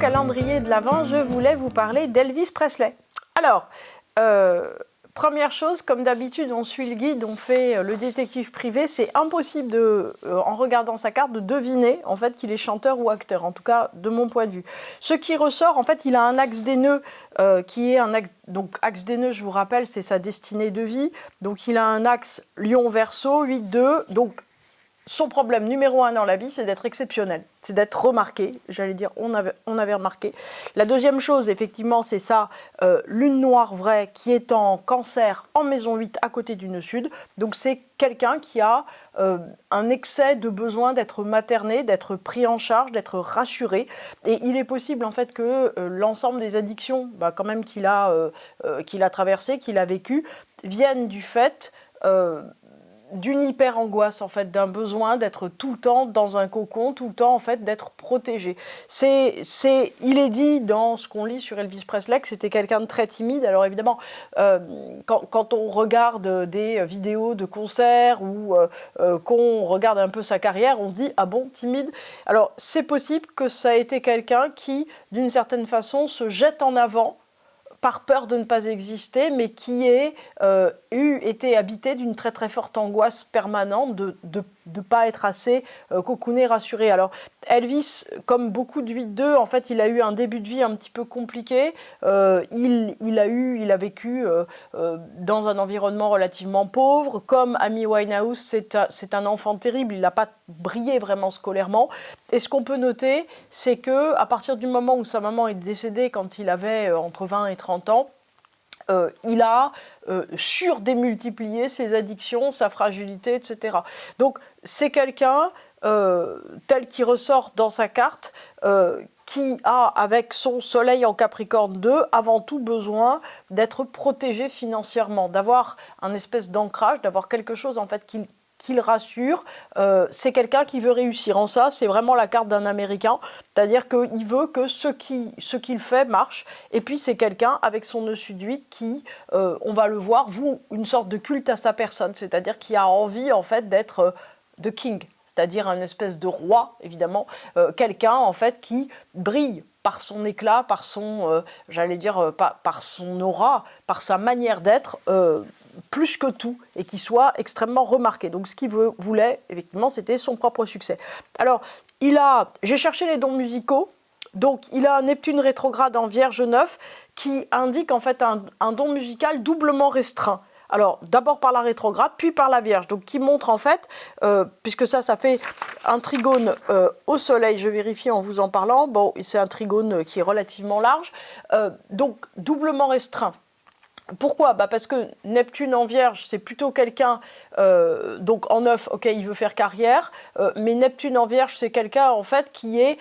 calendrier de l'Avent, je voulais vous parler d'Elvis Presley. Alors, première chose, comme d'habitude, on suit le guide, on fait le détective privé. C'est impossible, en regardant sa carte, de deviner en fait, qu'il est chanteur ou acteur, en tout cas de mon point de vue. Ce qui ressort, en fait, il a un axe des nœuds qui est un axe... Donc, axe des nœuds, je vous rappelle, c'est sa destinée de vie. Donc, il a un axe Lion-Verseau, 8-2, donc... Son problème numéro 1 dans la vie, c'est d'être exceptionnel, c'est d'être remarqué. J'allais dire, on avait remarqué. La deuxième chose, effectivement, c'est ça, lune noire vraie qui est en Cancer, en maison 8, à côté du nœud sud. Donc c'est quelqu'un qui a un excès de besoin d'être materné, d'être pris en charge, d'être rassuré. Et il est possible, en fait, que l'ensemble des addictions, quand même qu'il a traversées, qu'il a vécues, viennent du fait... d'une hyper-angoisse, en fait, d'un besoin d'être tout le temps dans un cocon, tout le temps, en fait, d'être protégé. Il est dit dans ce qu'on lit sur Elvis Presley que c'était quelqu'un de très timide. Alors, évidemment, quand on regarde des vidéos de concerts ou qu'on regarde un peu sa carrière, on se dit « Ah bon, timide ?» Alors, c'est possible que ça ait été quelqu'un qui, d'une certaine façon, se jette en avant par peur de ne pas exister, mais qui ait été habité d'une très très forte angoisse permanente de ne pas être assez cocooné, rassuré. Alors Elvis, comme beaucoup de 8-2, en fait, il a eu un début de vie un petit peu compliqué. Il a vécu dans un environnement relativement pauvre. Comme Amy Winehouse, c'est un enfant terrible. Il n'a pas brillé vraiment scolairement. Et ce qu'on peut noter, c'est que à partir du moment où sa maman est décédée, quand il avait entre 20 et 30 ans, il a surdémultiplié ses addictions, sa fragilité, etc. Donc c'est quelqu'un tel qu'il ressort dans sa carte, qui a, avec son soleil en Capricorne 2, avant tout besoin d'être protégé financièrement, d'avoir un espèce d'ancrage, d'avoir quelque chose en fait qu'il rassure. C'est quelqu'un qui veut réussir. En ça, c'est vraiment la carte d'un Américain, c'est-à-dire qu'il veut que ce qu'il fait marche. Et puis c'est quelqu'un avec son nœud sud 8 qui, on va le voir, voue une sorte de culte à sa personne, c'est-à-dire qui a envie en fait d'être the king, c'est-à-dire un espèce de roi, évidemment, quelqu'un en fait qui brille par son éclat, par son, par son aura, par sa manière d'être, plus que tout, et qui soit extrêmement remarqué. Donc ce qu'il voulait, effectivement, c'était son propre succès. Alors, j'ai cherché les dons musicaux, donc il a un Neptune rétrograde en Vierge 9, qui indique en fait un don musical doublement restreint. Alors, d'abord par la rétrograde, puis par la Vierge, donc qui montre en fait, puisque ça fait un trigone au Soleil, je vérifie en vous en parlant, bon, c'est un trigone qui est relativement large, donc doublement restreint. Pourquoi ? Parce que Neptune en Vierge, c'est plutôt quelqu'un, donc en 9, ok, il veut faire carrière, mais Neptune en Vierge, c'est quelqu'un en fait qui est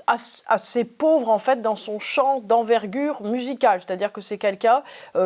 assez pauvre en fait dans son champ d'envergure musicale, c'est-à-dire que c'est quelqu'un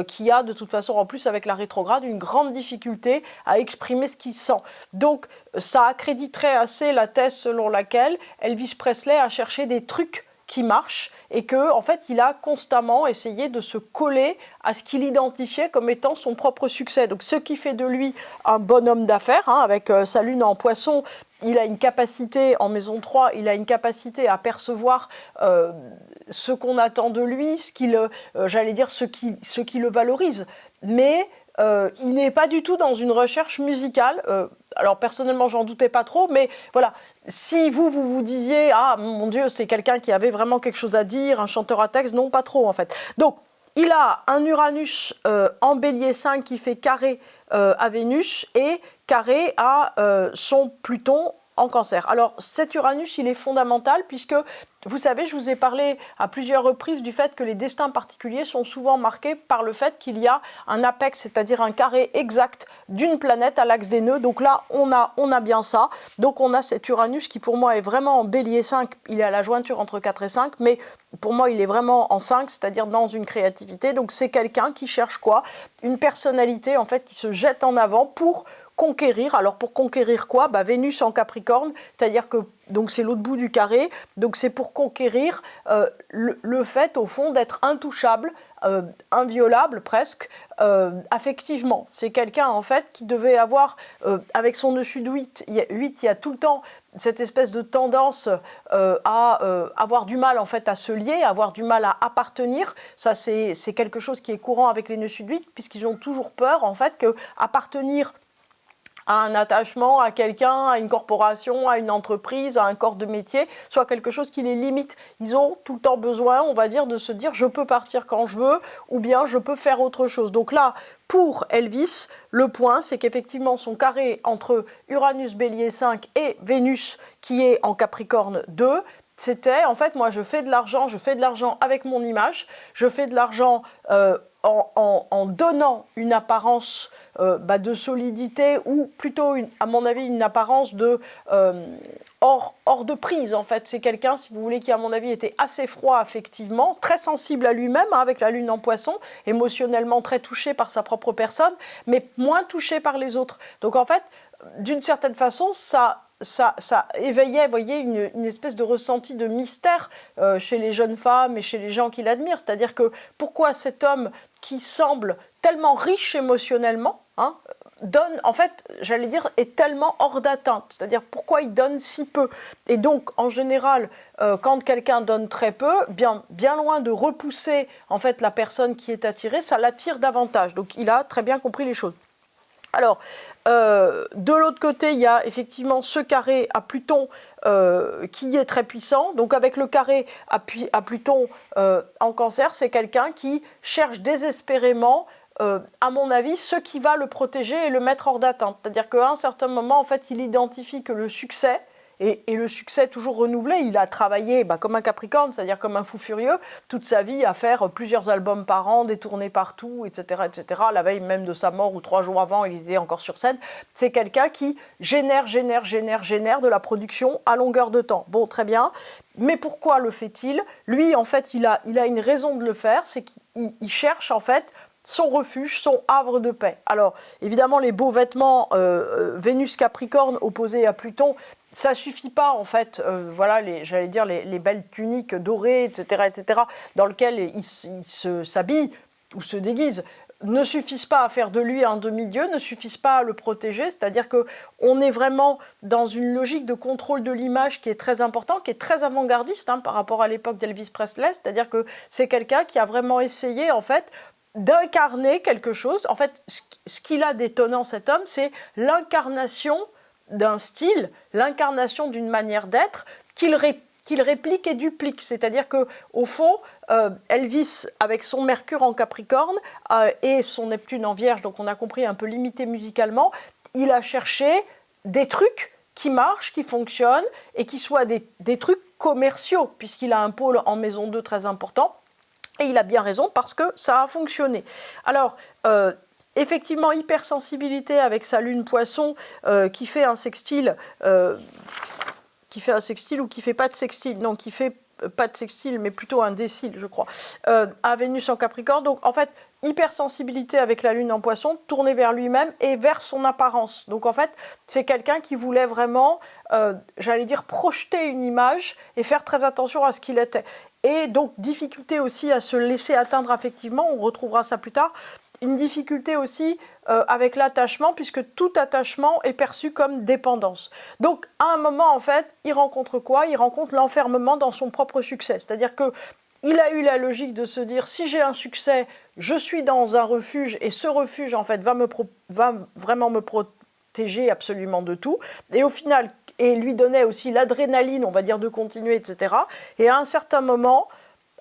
qui a de toute façon en plus avec la rétrograde une grande difficulté à exprimer ce qu'il sent. Donc ça accréditerait assez la thèse selon laquelle Elvis Presley a cherché des trucs qui marche et que en fait il a constamment essayé de se coller à ce qu'il identifiait comme étant son propre succès. Donc ce qui fait de lui un bon homme d'affaires, avec sa lune en Poisson, il a une capacité en maison 3, il a une capacité à percevoir ce qu'on attend de lui, ce qui le valorise. Mais il n'est pas du tout dans une recherche musicale. Alors personnellement, j'en doutais pas trop, mais voilà. Si vous disiez, ah mon Dieu, c'est quelqu'un qui avait vraiment quelque chose à dire, un chanteur à texte, non, pas trop en fait. Donc, il a un Uranus en Bélier 5 qui fait carré à Vénus et carré à son Pluton en Cancer. Alors cet Uranus, il est fondamental puisque, vous savez, je vous ai parlé à plusieurs reprises du fait que les destins particuliers sont souvent marqués par le fait qu'il y a un apex, c'est-à-dire un carré exact d'une planète à l'axe des nœuds. Donc là, on a bien ça. Donc on a cet Uranus qui pour moi est vraiment en Bélier 5, il est à la jointure entre 4 et 5, mais pour moi il est vraiment en 5, c'est-à-dire dans une créativité. Donc c'est quelqu'un qui cherche quoi ? Une personnalité en fait qui se jette en avant pour conquérir. Alors pour conquérir quoi ? Vénus en Capricorne, c'est-à-dire que donc c'est l'autre bout du carré, donc c'est pour conquérir le fait au fond d'être intouchable, inviolable presque, affectivement. C'est quelqu'un en fait qui devait avoir, avec son nœud sud 8, il y a tout le temps cette espèce de tendance à avoir du mal en fait à se lier, à avoir du mal à appartenir. Ça, c'est quelque chose qui est courant avec les nœuds sud-8, puisqu'ils ont toujours peur en fait que appartenir à un attachement, à quelqu'un, à une corporation, à une entreprise, à un corps de métier, soit quelque chose qui les limite. Ils ont tout le temps besoin, on va dire, de se dire je peux partir quand je veux, ou bien je peux faire autre chose. Donc là, pour Elvis, le point, c'est qu'effectivement son carré entre Uranus Bélier 5 et Vénus, qui est en Capricorne 2, c'était, en fait, moi je fais de l'argent avec mon image, je fais de l'argent en donnant une apparence de solidité, ou plutôt, à mon avis, une apparence de hors de prise, en fait. C'est quelqu'un, si vous voulez, qui, à mon avis, était assez froid affectivement, très sensible à lui-même, hein, avec la lune en poisson, émotionnellement très touché par sa propre personne, mais moins touché par les autres. Donc, en fait, d'une certaine façon, ça éveillait, vous voyez, une espèce de ressenti de mystère chez les jeunes femmes et chez les gens qui l'admirent. C'est-à-dire que pourquoi cet homme qui semble tellement riche émotionnellement, hein, donne, en fait, j'allais dire, est tellement hors d'atteinte. C'est-à-dire pourquoi il donne si peu. Et donc, en général, quand quelqu'un donne très peu, bien loin de repousser en fait la personne qui est attirée, ça l'attire davantage. Donc, il a très bien compris les choses. Alors, de l'autre côté, il y a effectivement ce carré à Pluton qui est très puissant. Donc, avec le carré à Pluton en Cancer, c'est quelqu'un qui cherche désespérément, à mon avis, ce qui va le protéger et le mettre hors d'atteinte. C'est-à-dire qu'à un certain moment, en fait, il identifie que le succès, et le succès toujours renouvelé, il a travaillé comme un Capricorne, c'est-à-dire comme un fou furieux, toute sa vie à faire plusieurs albums par an, des tournées partout, etc., etc. La veille même de sa mort ou 3 jours avant, il était encore sur scène. C'est quelqu'un qui génère de la production à longueur de temps. Bon, très bien. Mais pourquoi le fait-il ? Lui, en fait, il a une raison de le faire, c'est qu'il cherche, en fait, son refuge, son havre de paix. Alors, évidemment, les beaux vêtements Vénus Capricorne opposés à Pluton, ça suffit pas, en fait, voilà, j'allais dire les belles tuniques dorées, etc., dans lesquelles il s'habille ou se déguise, ne suffisent pas à faire de lui un demi-dieu, ne suffisent pas à le protéger, c'est-à-dire qu'on est vraiment dans une logique de contrôle de l'image qui est très important, qui est très avant-gardiste par rapport à l'époque d'Elvis Presley, c'est-à-dire que c'est quelqu'un qui a vraiment essayé, en fait, d'incarner quelque chose. En fait, ce qu'il a d'étonnant, cet homme, c'est l'incarnation d'un style, l'incarnation d'une manière d'être qu'il réplique et duplique. C'est-à-dire qu'au fond, Elvis, avec son Mercure en Capricorne et son Neptune en Vierge, donc on a compris un peu limité musicalement, il a cherché des trucs qui marchent, qui fonctionnent et qui soient des trucs commerciaux, puisqu'il a un pôle en maison 2 très important. Et il a bien raison parce que ça a fonctionné. Alors, effectivement, hypersensibilité avec sa lune poisson qui fait un sextile, ou qui fait pas de sextile, non, qui fait pas de sextile, mais plutôt un décile, je crois, à Vénus en Capricorne. Donc, en fait, hypersensibilité avec la lune en poisson, tournée vers lui-même et vers son apparence. Donc, en fait, c'est quelqu'un qui voulait vraiment, j'allais dire, projeter une image et faire très attention à ce qu'il était. Et donc, difficulté aussi à se laisser atteindre affectivement, on retrouvera ça plus tard. Une difficulté aussi avec l'attachement, puisque tout attachement est perçu comme dépendance. Donc, à un moment, en fait, il rencontre quoi ? Il rencontre l'enfermement dans son propre succès. C'est-à-dire qu'il a eu la logique de se dire, si j'ai un succès, je suis dans un refuge, et ce refuge, en fait, va vraiment me protéger absolument de tout. Et au final, et lui donnait aussi l'adrénaline, on va dire, de continuer, etc. Et à un certain moment,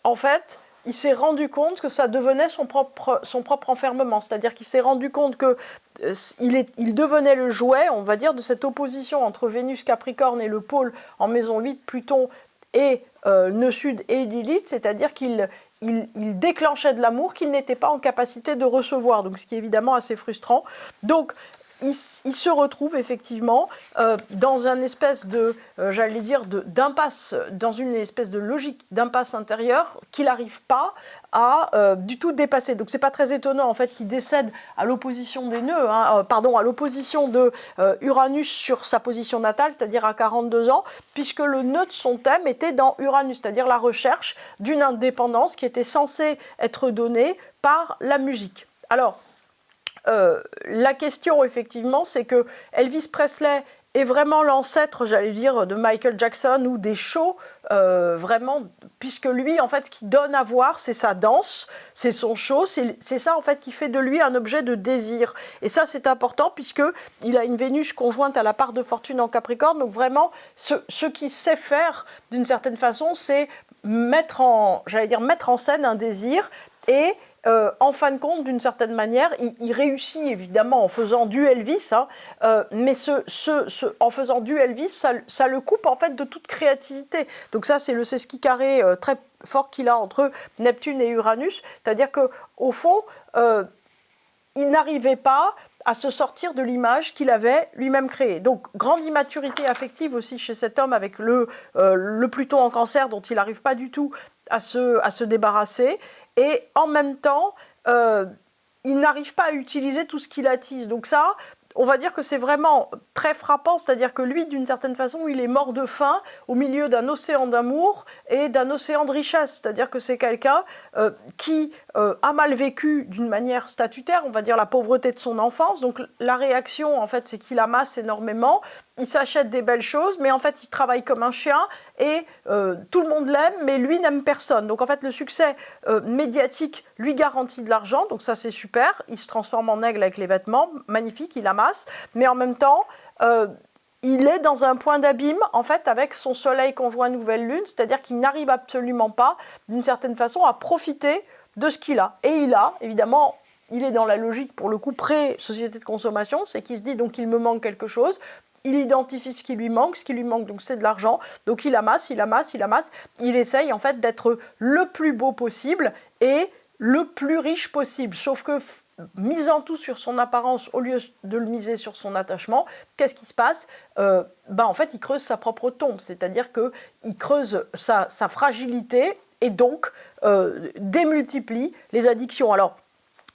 en fait, il s'est rendu compte que ça devenait son propre enfermement. C'est-à-dire qu'il s'est rendu compte qu'il devenait le jouet, on va dire, de cette opposition entre Vénus Capricorne et le pôle en maison 8, Pluton et nœud sud et Lilith, c'est-à-dire qu'il déclenchait de l'amour qu'il n'était pas en capacité de recevoir, donc ce qui est évidemment assez frustrant. Donc, il se retrouve effectivement dans une espèce de, j'allais dire, d'impasse, dans une espèce de logique d'impasse intérieure qu'il n'arrive pas à du tout dépasser. Donc c'est pas très étonnant en fait qu'il décède à l'opposition des nœuds, à l'opposition de Uranus sur sa position natale, c'est-à-dire à 42 ans, puisque le nœud de son thème était dans Uranus, c'est-à-dire la recherche d'une indépendance qui était censée être donnée par la musique. Alors, la question, effectivement, c'est que Elvis Presley est vraiment l'ancêtre, j'allais dire, de Michael Jackson ou des shows, vraiment, puisque lui, en fait, ce qu'il donne à voir, c'est sa danse, c'est son show, c'est ça, en fait, qui fait de lui un objet de désir. Et ça, c'est important, puisqu'il a une Vénus conjointe à la part de fortune en Capricorne, donc vraiment, ce qu'il sait faire, d'une certaine façon, c'est mettre en scène un désir, et en fin de compte, d'une certaine manière, il réussit évidemment en faisant du Elvis, hein, mais en faisant du Elvis, ça le coupe en fait de toute créativité. Donc ça, c'est le sesqui carré très fort qu'il a entre Neptune et Uranus, c'est-à-dire qu'au fond, il n'arrivait pas à se sortir de l'image qu'il avait lui-même créée. Donc, grande immaturité affective aussi chez cet homme avec le Pluton en Cancer dont il n'arrive pas du tout à se débarrasser. Et en même temps, il n'arrive pas à utiliser tout ce qu'il attise. Donc ça, on va dire que c'est vraiment très frappant, c'est-à-dire que lui, d'une certaine façon, il est mort de faim au milieu d'un océan d'amour et d'un océan de richesse. C'est-à-dire que c'est quelqu'un qui a mal vécu d'une manière statutaire, on va dire la pauvreté de son enfance. Donc la réaction, en fait, c'est qu'il amasse énormément, il s'achète des belles choses, mais en fait, il travaille comme un chien et tout le monde l'aime, mais lui n'aime personne. Donc en fait, le succès médiatique lui garantit de l'argent, donc ça c'est super. Il se transforme en aigle avec les vêtements, magnifique, il amasse, mais en même temps, il est dans un point d'abîme, en fait, avec son soleil conjoint nouvelle lune, c'est-à-dire qu'il n'arrive absolument pas, d'une certaine façon, à profiter de ce qu'il a. Et il a, évidemment, il est dans la logique, pour le coup, pré-société de consommation, c'est qu'il se dit, donc il me manque quelque chose. Il identifie ce qui lui manque donc c'est de l'argent, donc il amasse, il essaye en fait d'être le plus beau possible et le plus riche possible, sauf que misant tout sur son apparence au lieu de le miser sur son attachement, qu'est-ce qui se passe ? En fait il creuse sa propre tombe, c'est-à-dire qu'il creuse sa fragilité et donc démultiplie les addictions. Alors,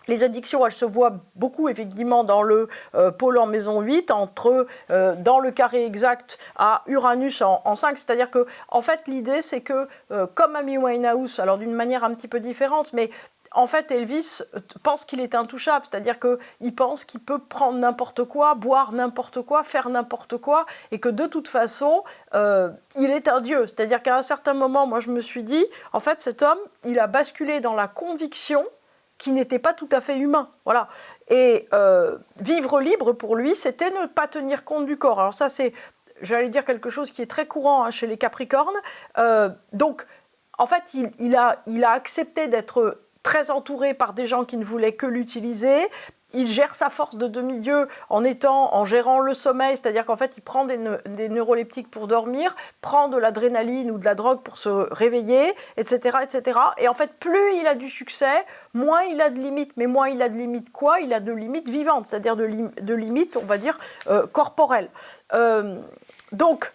les addictions, elles se voient beaucoup, effectivement, dans le pôle en maison 8, dans le carré exact à Uranus en 5. C'est-à-dire que, en fait, l'idée, c'est que, comme Amy Winehouse, alors d'une manière un petit peu différente, mais en fait, Elvis pense qu'il est intouchable, c'est-à-dire qu'il pense qu'il peut prendre n'importe quoi, boire n'importe quoi, faire n'importe quoi, et que de toute façon, il est un dieu. C'est-à-dire qu'à un certain moment, moi, je me suis dit, en fait, cet homme, il a basculé dans la conviction qui n'était pas tout à fait humain. Voilà. Et vivre libre, pour lui, c'était ne pas tenir compte du corps. Alors ça, c'est, j'allais dire, quelque chose qui est très courant chez les Capricornes. Donc, en fait, il a accepté d'être très entouré par des gens qui ne voulaient que l'utiliser. Il gère sa force de demi-dieu en gérant le sommeil, c'est-à-dire qu'en fait, il prend des neuroleptiques pour dormir, prend de l'adrénaline ou de la drogue pour se réveiller, etc., etc. Et en fait, plus il a du succès, moins il a de limites. Mais moins il a de limites quoi ? Il a de limites vivantes, c'est-à-dire de limites, on va dire, corporelles. Donc,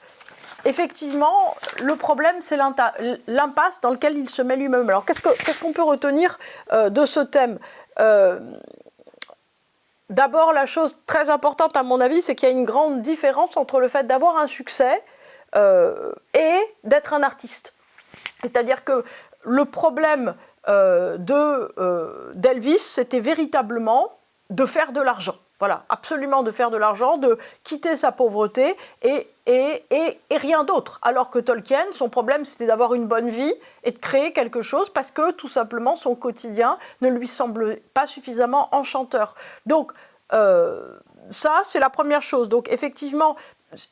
effectivement, le problème, c'est l'impasse dans laquelle il se met lui-même. Alors, qu'est-ce qu'on peut retenir de ce thème ? D'abord, la chose très importante à mon avis, c'est qu'il y a une grande différence entre le fait d'avoir un succès et d'être un artiste. C'est-à-dire que le problème d'Elvis, c'était véritablement de faire de l'argent. Voilà, absolument de faire de l'argent, de quitter sa pauvreté et rien d'autre. Alors que Tolkien, son problème, c'était d'avoir une bonne vie et de créer quelque chose parce que, tout simplement, son quotidien ne lui semblait pas suffisamment enchanteur. Donc, ça, c'est la première chose. Donc, effectivement,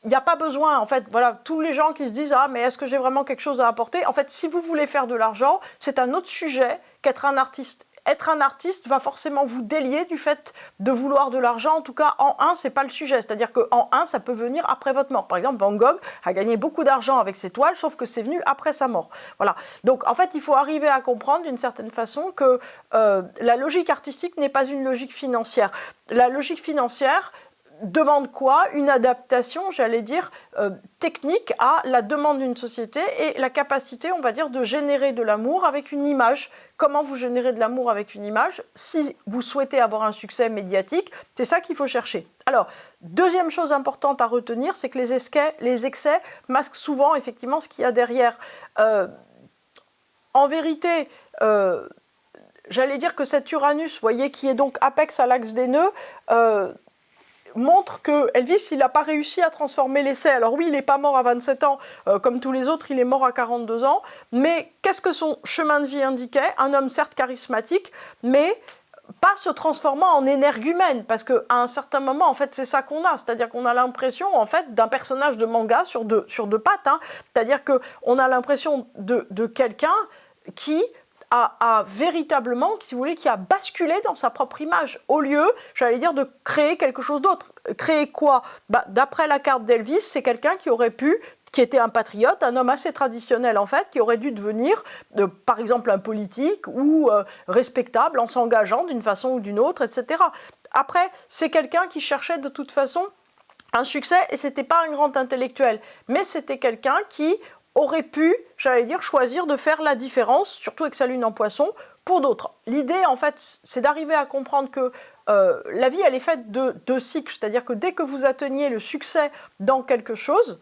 il n'y a pas besoin, en fait, voilà, tous les gens qui se disent « Ah, mais est-ce que j'ai vraiment quelque chose à apporter ?» En fait, si vous voulez faire de l'argent, c'est un autre sujet qu'être un artiste. Être un artiste va forcément vous délier du fait de vouloir de l'argent. En tout cas, en un, c'est pas le sujet. C'est-à-dire qu'en un, ça peut venir après votre mort. Par exemple, Van Gogh a gagné beaucoup d'argent avec ses toiles, sauf que c'est venu après sa mort. Voilà. Donc, en fait, il faut arriver à comprendre d'une certaine façon que la logique artistique n'est pas une logique financière. La logique financière demande quoi ? Une adaptation, j'allais dire, technique à la demande d'une société et la capacité, on va dire, de générer de l'amour avec une image. Comment vous générez de l'amour avec une image ? Si vous souhaitez avoir un succès médiatique, c'est ça qu'il faut chercher. Alors, deuxième chose importante à retenir, c'est que les excès masquent souvent, effectivement, ce qu'il y a derrière. En vérité, j'allais dire que cet Uranus, vous voyez, qui est donc apex à l'axe des nœuds, montre que Elvis, il n'a pas réussi à transformer l'essai. Alors oui, il n'est pas mort à 27 ans, comme tous les autres, il est mort à 42 ans. Mais qu'est-ce que son chemin de vie indiquait? Un homme certes charismatique, mais pas se transformant en énergumène, parce qu'à un certain moment, en fait, c'est ça qu'on a. C'est-à-dire qu'on a l'impression, en fait, d'un personnage de manga sur deux pattes. Hein. C'est-à-dire qu'on a l'impression de quelqu'un qui a véritablement, si vous voulez, qui a basculé dans sa propre image, au lieu, j'allais dire, de créer quelque chose d'autre. Créer quoi? D'après la carte d'Elvis, c'est quelqu'un qui était un patriote, un homme assez traditionnel en fait, qui aurait dû devenir, par exemple, un politique ou respectable en s'engageant d'une façon ou d'une autre, etc. Après, c'est quelqu'un qui cherchait de toute façon un succès, et c'était pas un grand intellectuel, mais c'était quelqu'un qui aurait pu, j'allais dire, choisir de faire la différence, surtout avec sa lune en poisson, pour d'autres. L'idée, en fait, c'est d'arriver à comprendre que la vie, elle est faite de cycles, c'est-à-dire que dès que vous atteignez le succès dans quelque chose,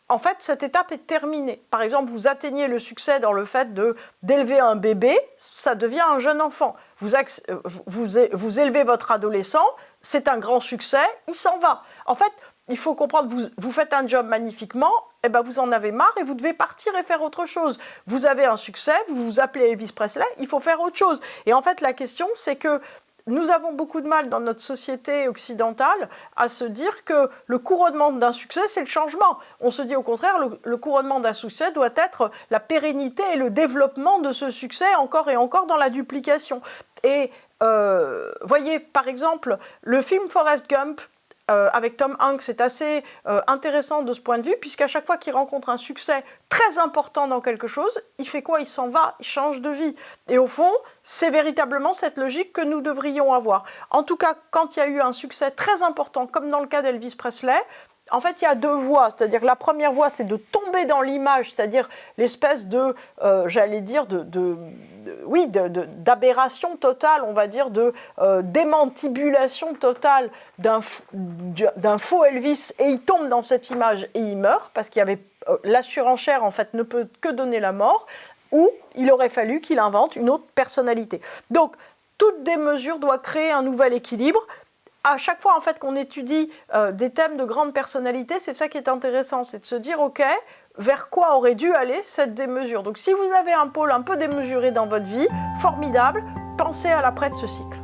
en fait, cette étape est terminée. Par exemple, vous atteignez le succès dans le fait d'élever un bébé, ça devient un jeune enfant. Vous élevez votre adolescent, c'est un grand succès, il s'en va. En fait, il faut comprendre, vous faites un job magnifiquement, et ben vous en avez marre et vous devez partir et faire autre chose. Vous avez un succès, vous vous appelez Elvis Presley, il faut faire autre chose. Et en fait, la question, c'est que nous avons beaucoup de mal dans notre société occidentale à se dire que le couronnement d'un succès, c'est le changement. On se dit au contraire, le couronnement d'un succès doit être la pérennité et le développement de ce succès encore et encore dans la duplication. Et voyez, par exemple, le film Forrest Gump, avec Tom Hanks, c'est assez intéressant de ce point de vue, puisqu'à chaque fois qu'il rencontre un succès très important dans quelque chose, il fait quoi? Il s'en va, il change de vie. Et au fond, c'est véritablement cette logique que nous devrions avoir. En tout cas, quand il y a eu un succès très important, comme dans le cas d'Elvis Presley, en fait, il y a deux voies. C'est-à-dire que la première voie, c'est de tomber dans l'image, c'est-à-dire l'espèce de, j'allais dire, d'aberration totale, on va dire, de démantibulation totale d'un faux Elvis, et il tombe dans cette image et il meurt, parce qu'il y avait la surenchère, en fait, ne peut que donner la mort, ou il aurait fallu qu'il invente une autre personnalité. Donc, toute démesure doit créer un nouvel équilibre. À chaque fois en fait qu'on étudie des thèmes de grande personnalité, c'est ça qui est intéressant, c'est de se dire ok, vers quoi aurait dû aller cette démesure. Donc si vous avez un pôle un peu démesuré dans votre vie, formidable, pensez à l'après de ce cycle.